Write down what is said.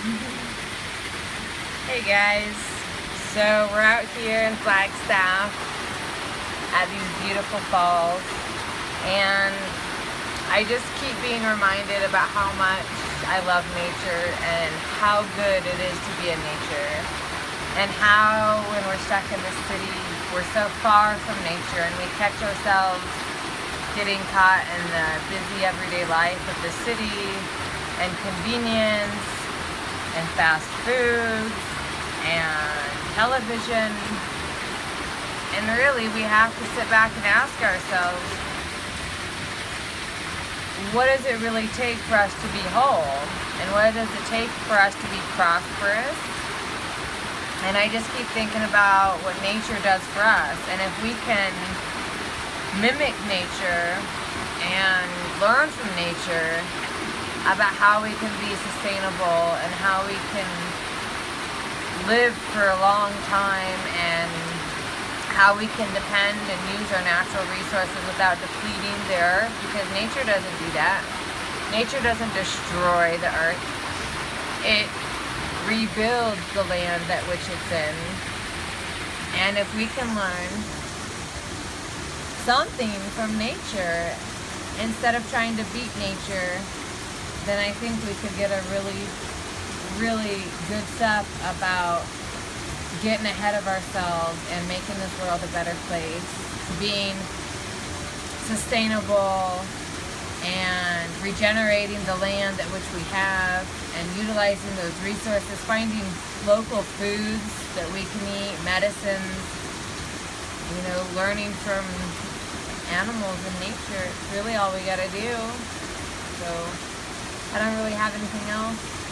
Hey guys, so we're out here in Flagstaff at these beautiful falls, and I just keep being reminded about how much I love nature and how good it is to be in nature, and how when we're stuck in the city we're so far from nature and we catch ourselves getting caught in the busy everyday life of the city and convenience and fast foods and television. And really, we have to sit back and ask ourselves, what does it really take for us to be whole? And what does it take for us to be prosperous? And I just keep thinking about what nature does for us. And if we can mimic nature and learn from nature about how we can be sustainable and how we can live for a long time and how we can depend and use our natural resources without depleting the earth, because nature doesn't do that. Nature doesn't destroy the earth. It rebuilds the land that which it's in. And if we can learn something from nature instead of trying to beat nature, then I think we could get a really good stuff about getting ahead of ourselves and making this world a better place, being sustainable and regenerating the land that which we have and utilizing those resources, finding local foods that we can eat, medicines, learning from animals and nature. It's really all we gotta do. So I don't really have anything else.